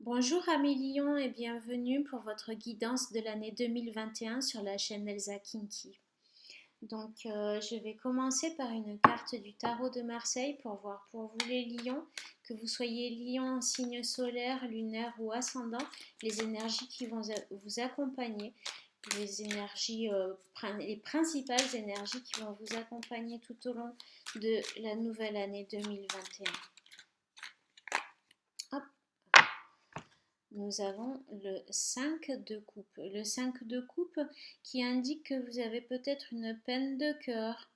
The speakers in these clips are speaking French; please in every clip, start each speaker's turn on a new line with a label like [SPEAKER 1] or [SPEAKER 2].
[SPEAKER 1] Bonjour amis Lions et bienvenue pour votre guidance de l'année 2021 sur la chaîne Elsa Kinky. Je vais commencer par une carte du tarot de Marseille pour voir pour vous les lions, que vous soyez lion en signe solaire, lunaire ou ascendant, les énergies qui vont vous accompagner, les principales énergies qui vont vous accompagner tout au long de la nouvelle année 2021. Hop. Nous avons le 5 de coupe. Le 5 de coupe qui indique que vous avez peut-être une peine de cœur.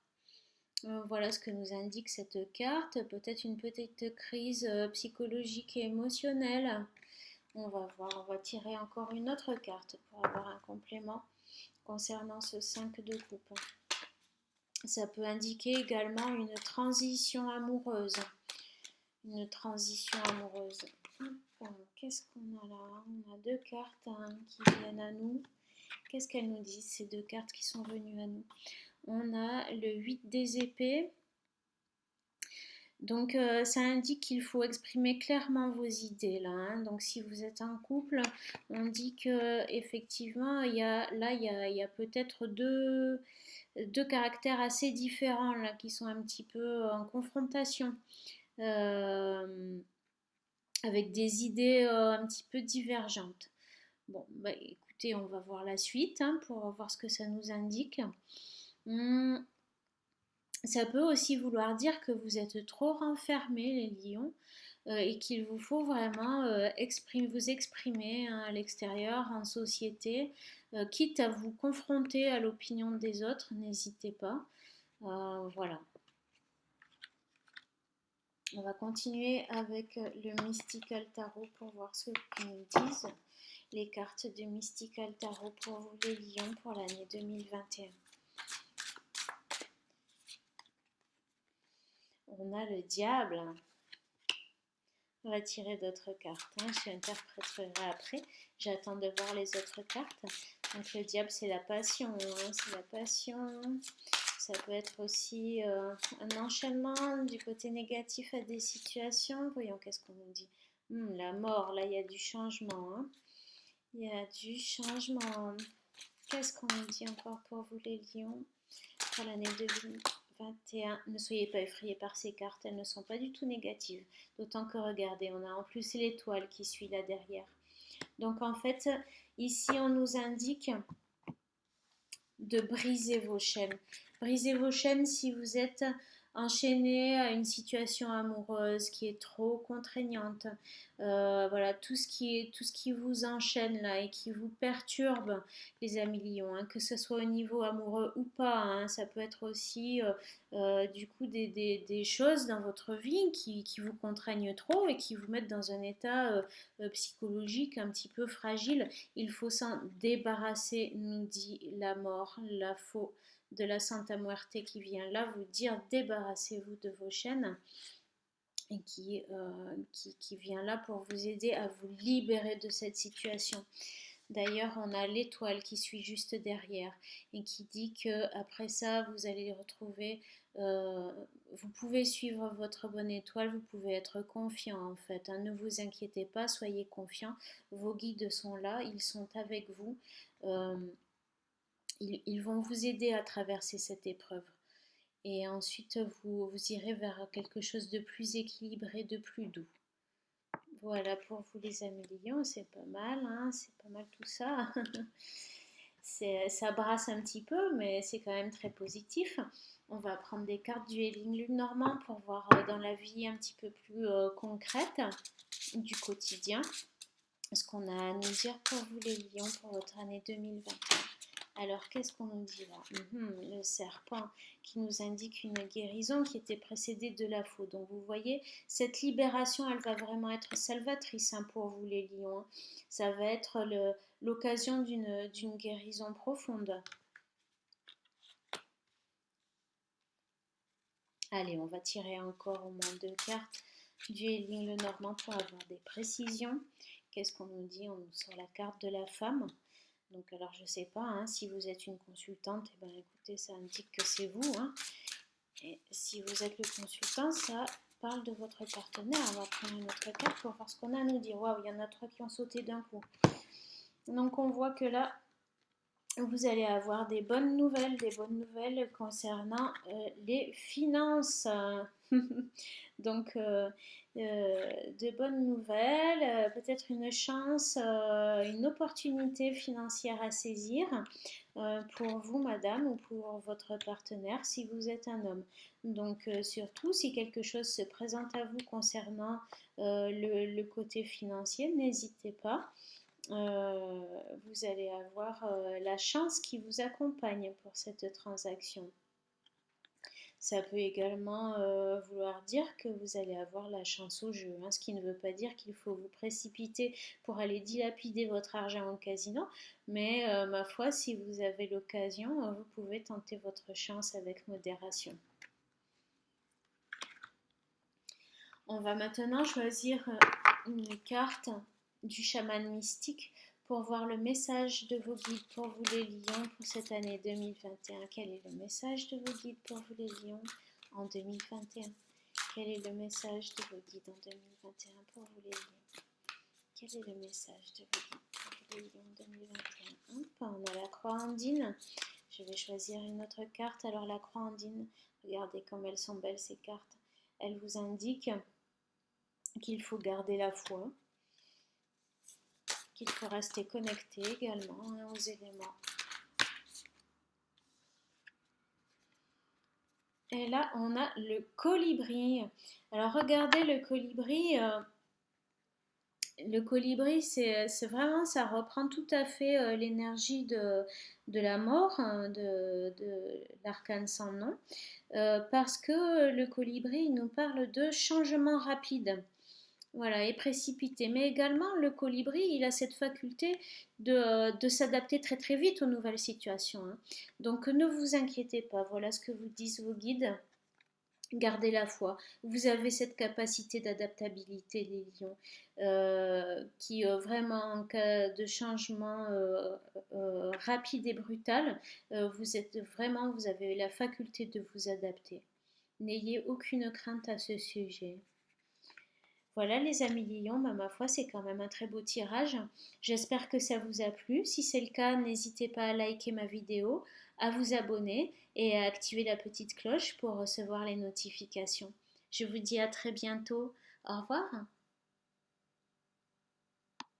[SPEAKER 1] Voilà ce que nous indique cette carte. Peut-être une petite crise psychologique et émotionnelle. On va voir, on va tirer encore une autre carte pour avoir un complément concernant ce 5 de coupe. Ça peut indiquer également une transition amoureuse. Une transition amoureuse. Qu'est-ce qu'on a là? On a deux cartes qui viennent à nous. Qu'est-ce qu'elles nous disent, ces deux cartes qui sont venues à nous? On a le 8 des épées. Donc ça indique qu'il faut exprimer clairement vos idées là. Donc si vous êtes en couple, on dit que effectivement il y a peut-être deux caractères assez différents là qui sont un petit peu en confrontation. Avec des idées un petit peu divergentes. Bon, bah, écoutez, on va voir la suite pour voir ce que ça nous indique. Ça peut aussi vouloir dire que vous êtes trop renfermés, les lions, et qu'il vous faut vraiment vous exprimer à l'extérieur, en société, quitte à vous confronter à l'opinion des autres, n'hésitez pas. Voilà. On va continuer avec le Mystical Tarot pour voir ce qu'ils nous disent. Les cartes du Mystical Tarot pour vous les lions pour l'année 2021. On a le diable. On va tirer d'autres cartes. J'interpréterai après. J'attends de voir les autres cartes. Donc le diable, c'est la passion. C'est la passion. Ça peut être aussi un enchaînement du côté négatif à des situations. Voyons, qu'est-ce qu'on nous dit. La mort, là, il y a du changement. Il y a du changement. Qu'est-ce qu'on nous dit encore pour vous, les lions, pour l'année 2021? Ne soyez pas effrayés par ces cartes, elles ne sont pas du tout négatives. D'autant que, regardez, on a en plus l'étoile qui suit là derrière. Donc, en fait, ici, on nous indique de briser vos chaînes. Brisez vos chaînes si vous êtes enchaîné à une situation amoureuse qui est trop contraignante. Voilà, tout ce qui vous enchaîne là et qui vous perturbe, les amis lions, que ce soit au niveau amoureux ou pas, ça peut être aussi du coup des choses dans votre vie qui vous contraignent trop et qui vous mettent dans un état psychologique un petit peu fragile. Il faut s'en débarrasser, nous dit la mort, la faux de la Santa Muerte qui vient là vous dire débarrassez-vous de vos chaînes et qui vient là pour vous aider à vous libérer de cette situation. D'ailleurs, on a l'étoile qui suit juste derrière et qui dit que après ça, vous allez retrouver, vous pouvez suivre votre bonne étoile, vous pouvez être confiant en fait. Ne vous inquiétez pas, soyez confiant. Vos guides sont là, ils sont avec vous. Ils vont vous aider à traverser cette épreuve. Et ensuite, vous irez vers quelque chose de plus équilibré, de plus doux. Voilà pour vous les amis lions, c'est pas mal, c'est pas mal tout ça. Ça brasse un petit peu, mais c'est quand même très positif. On va prendre des cartes du Héling Normand pour voir dans la vie un petit peu plus concrète du quotidien ce qu'on a à nous dire pour vous les lions pour votre année 2021. Alors, qu'est-ce qu'on nous dit là? Le serpent qui nous indique une guérison qui était précédée de la faute. Donc, vous voyez, cette libération, elle va vraiment être salvatrice pour vous, les lions. Ça va être l'occasion d'une guérison profonde. Allez, on va tirer encore au moins deux cartes du Héling le Normand pour avoir des précisions. Qu'est-ce qu'on nous dit? On nous sort la carte de la femme. Donc alors je ne sais pas, si vous êtes une consultante, écoutez, ça indique que c'est vous. Et si vous êtes le consultant, ça parle de votre partenaire. On va prendre une autre carte pour voir ce qu'on a à nous dire. Waouh, il y en a 3 qui ont sauté d'un coup. Donc on voit que là, vous allez avoir des bonnes nouvelles concernant les finances. Donc, de bonnes nouvelles, peut-être une chance, une opportunité financière à saisir pour vous, madame, ou pour votre partenaire si vous êtes un homme. Donc, surtout, si quelque chose se présente à vous concernant le côté financier, n'hésitez pas. Vous allez avoir la chance qui vous accompagne pour cette transaction. Ça peut également vouloir dire que vous allez avoir la chance au jeu, hein, ce qui ne veut pas dire qu'il faut vous précipiter pour aller dilapider votre argent au casino, mais ma foi, si vous avez l'occasion, vous pouvez tenter votre chance avec modération. On va maintenant choisir une carte du chaman mystique pour voir le message de vos guides pour vous les lions pour cette année 2021. Quel est le message de vos guides pour vous les lions en 2021? Quel est le message de vos guides en 2021 pour vous les lions? Quel est le message de vos guides pour vous les lions en 2021? Hop, on a la croix andine. Je vais choisir une autre carte. Alors la croix andine, regardez comme elles sont belles ces cartes. Elles vous indiquent qu'il faut garder la foi, qu'il faut rester connecté également aux éléments. Et là, on a le colibri. Alors, regardez le colibri. Le colibri, c'est vraiment, ça reprend tout à fait l'énergie de la mort, hein, de l'arcane sans nom. Parce que le colibri, il nous parle de changement rapide. Voilà, et précipité. Mais également, le colibri, il a cette faculté de s'adapter très très vite aux nouvelles situations, hein. Donc ne vous inquiétez pas, voilà ce que vous disent vos guides. Gardez la foi. Vous avez cette capacité d'adaptabilité, les lions, qui vraiment en cas de changement rapide et brutal, vous avez la faculté de vous adapter. N'ayez aucune crainte à ce sujet. Voilà les amis lions, ma foi c'est quand même un très beau tirage. J'espère que ça vous a plu. Si c'est le cas, n'hésitez pas à liker ma vidéo, à vous abonner et à activer la petite cloche pour recevoir les notifications. Je vous dis à très bientôt. Au revoir.